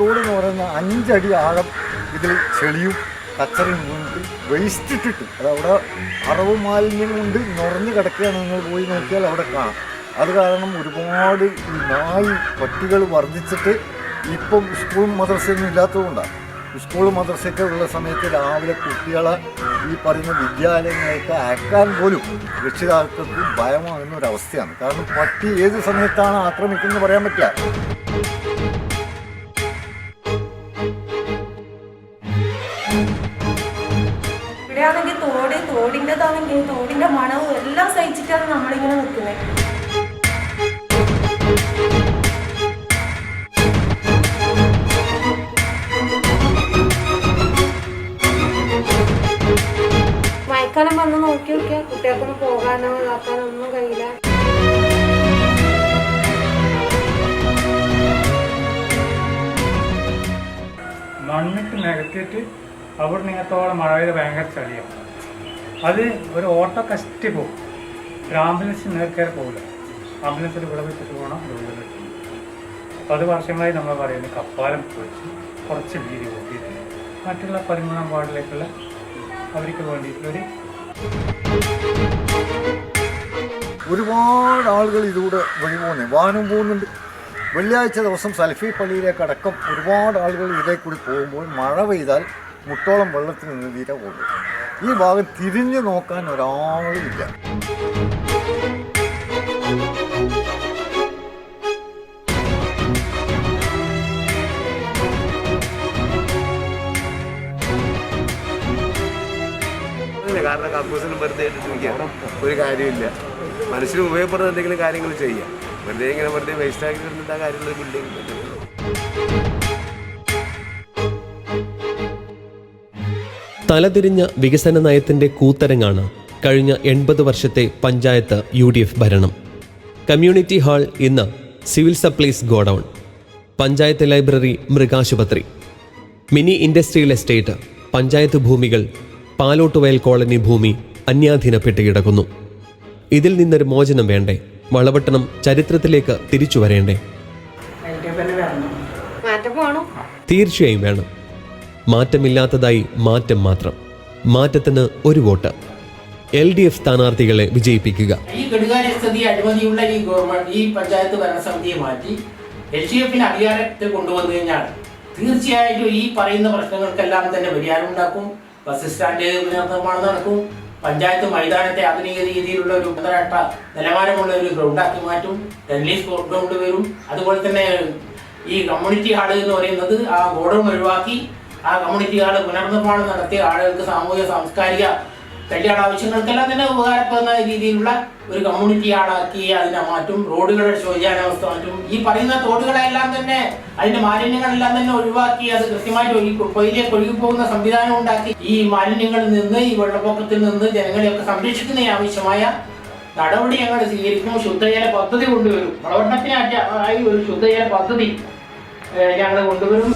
തോട് എന്ന് പറയുന്ന 5 അടി ആഴം ഇതിൽ ചെളിയും കച്ചറയും വീണിട്ട് വേസ്റ്റ് ഇട്ടിട്ട് അതവിടെ അറവ് മാലിന്യം കൊണ്ട് നിറഞ്ഞു കിടക്കുകയാണ്. നിങ്ങൾ പോയി നോക്കിയാൽ അവിടെ കാണാം. അത് കാരണം ഒരുപാട് ഈ നായി പട്ടികൾ വർദ്ധിച്ചിട്ട് ഇപ്പം സ്കൂളും മദ്രസയൊന്നും ഇല്ലാത്തതുകൊണ്ടാണ്. സ്കൂൾ മദ്രസയൊക്കെ ഉള്ള സമയത്ത് രാവിലെ കുട്ടികളെ ഈ പറയുന്ന വിദ്യാലയങ്ങളിലേക്ക് അയക്കാൻ പോലും രക്ഷിതാക്കൾക്ക് ഭയമാകുന്ന ഒരവസ്ഥയാണ്. കാരണം പട്ടി ഏത് സമയത്താണ് ആക്രമിക്കുന്നത് പറയാൻ പറ്റില്ല. ഇവിടെയാണെങ്കിൽ തോടിൻ്റെതാണെങ്കിൽ തോടിൻ്റെ മണവും എല്ലാം സഹിച്ചിട്ടാണ് നമ്മളിങ്ങനെ നിൽക്കുന്നത്. മഴക്കാലം വന്ന് നോക്കി നോക്കിയാൽ കുട്ടികൾക്കൊന്നും പോകാനോ ഇതാക്കാനോ ഒന്നും കഴിയില്ല. മണ്ണിട്ട് നികത്തിയിട്ട് അവിടെ നിങ്ങത്തോളം മഴ പെയ്ത് ഭയങ്കര ചളിയാണ്. അത് ഒരു ഓട്ടോ കഷ്ടി പോകും. ഒരു ആംബുലൻസ് നേർക്കേറെ പോകില്ല. ആംബുലൻസിൽ ഇവിടെ വെച്ചിട്ട് പോകണം ദൂരം വെച്ചു. അപ്പോൾ അത് വർഷങ്ങളായി നമ്മൾ പറയുന്നത് കപ്പാലം പൊളിച്ച് കുറച്ച് വീതി കൂട്ടിയിട്ട് മറ്റുള്ള 13-ാം വാർഡിലേക്കുള്ള അവർക്ക് വേണ്ടിയിട്ടുള്ളൊരു ഒരുപാട് ആളുകൾ ഇതിലൂടെ വഴി പോകുന്നത് വാഹനം പോകുന്നുണ്ട്. വെള്ളിയാഴ്ച ദിവസം സൽഫി പള്ളിയിലേക്ക് അടക്കം ഒരുപാട് ആളുകൾ ഇതേ കൂടി പോകുമ്പോൾ മഴ പെയ്താൽ മുട്ടോളം വെള്ളത്തിന് നിന്ന് തീരെ പോകും. ഈ ഭാഗം തിരിഞ്ഞു നോക്കാൻ ഒരാളുമില്ല. കാരണം കക്കൂസിനും വെറുതെ ഇട്ടിരിക്കുക ഒരു കാര്യമില്ല. മനുഷ്യന് ഉപയോഗപ്പെടുന്ന എന്തെങ്കിലും കാര്യങ്ങൾ ചെയ്യാം. വെറുതെ ഇങ്ങനെ വെറുതെ വേസ്റ്റാക്കി ഇടുന്നിട്ട് ആ കാര്യങ്ങൾ ബിൽഡിംഗ്. തലതിരിഞ്ഞ വികസന നയത്തിന്റെ കൂത്തരങ്ങാണ് കഴിഞ്ഞ 80 വർഷത്തെ പഞ്ചായത്ത് UDF ഭരണം. കമ്മ്യൂണിറ്റി ഹാൾ ഇന്ന് civil supplies godown, panchayat library മൃഗാശുപത്രി, മിനി ഇൻഡസ്ട്രിയൽ എസ്റ്റേറ്റ്, പഞ്ചായത്ത് ഭൂമികൾ, പാലോട്ടുവയൽ കോളനി ഭൂമി അന്യാധീനപ്പെട്ട് കിടക്കുന്നു. ഇതിൽ നിന്നൊരു മോചനം വേണ്ടേ? വളപട്ടണം ചരിത്രത്തിലേക്ക് തിരിച്ചു വരേണ്ടേ? തീർച്ചയായും വേണം. മാറ്റമില്ലാത്തതായി മാറ്റം മാത്രം. മാറ്റത്തിന് ഒരു വോട്ട്. LDF സ്ഥാനാർത്ഥികളെ വിജയിപ്പിക്കുക. ഈ ഘടകാരസ്ഥിതി അഴിമതിയുള്ള ഈ ഗവൺമെന്റ് ഈ പഞ്ചായത്ത് ഭരണസമിതിയെ മാറ്റി LDFിന് അധികാരത്തിൽ കൊണ്ടുവന്നു കഴിഞ്ഞാൽ തീർച്ചയായിട്ടും ഈ പറയുന്ന പ്രശ്നങ്ങൾക്കെല്ലാം തന്നെ പരിഹാരം ഉണ്ടാക്കും. ബസ് സ്റ്റാൻഡ് നിർമ്മാണം നടക്കും. പഞ്ചായത്ത് മൈതാനത്തെ ആധുനിക രീതിയിലുള്ള ഒരു അന്താരാഷ്ട്ര നിലവാരമുള്ള ഒരു ഗ്രൗണ്ടാക്കി മാറ്റും. ടെന്നീസ് ഗ്രൗണ്ട് വരും. അതുപോലെ തന്നെ ഈ കമ്മ്യൂണിറ്റി ഹാള് എന്ന് പറയുന്നത് ആ ഗോഡൌൺ ഒഴിവാക്കി ആ കമ്മ്യൂണിറ്റി ഹാള് പുനർനിർമ്മാണം നടത്തിയ ആളുകൾക്ക് സാമൂഹിക സാംസ്കാരിക കല്യാണ ആവശ്യങ്ങൾക്കെല്ലാം തന്നെ ഉപകാരപ്പെടുന്ന രീതിയിലുള്ള ഒരു കമ്മ്യൂണിറ്റി ഹാളാക്കി അതിനെ മാറ്റും. റോഡുകളുടെ ശോചനാവസ്ഥ മാറ്റും. ഈ പറയുന്ന തോടുകളെല്ലാം തന്നെ അതിന്റെ മാലിന്യങ്ങളെല്ലാം തന്നെ ഒഴിവാക്കി അത് കൃത്യമായിട്ട് പൊയിലേക്ക് ഒഴുകിപ്പോകുന്ന സംവിധാനം ഉണ്ടാക്കി ഈ മാലിന്യങ്ങളിൽ നിന്ന് ഈ വെള്ളപ്പൊക്കത്തിൽ നിന്ന് ജനങ്ങളെയൊക്കെ സംരക്ഷിക്കുന്നതിന് ആവശ്യമായ നടപടി ഞങ്ങൾ സ്വീകരിക്കും. ശുദ്ധജല പദ്ധതി കൊണ്ടുവരും. വളപട്ടണത്തിനായി ഒരു ശുദ്ധജല പദ്ധതി ഞങ്ങൾ കൊണ്ടുവരും.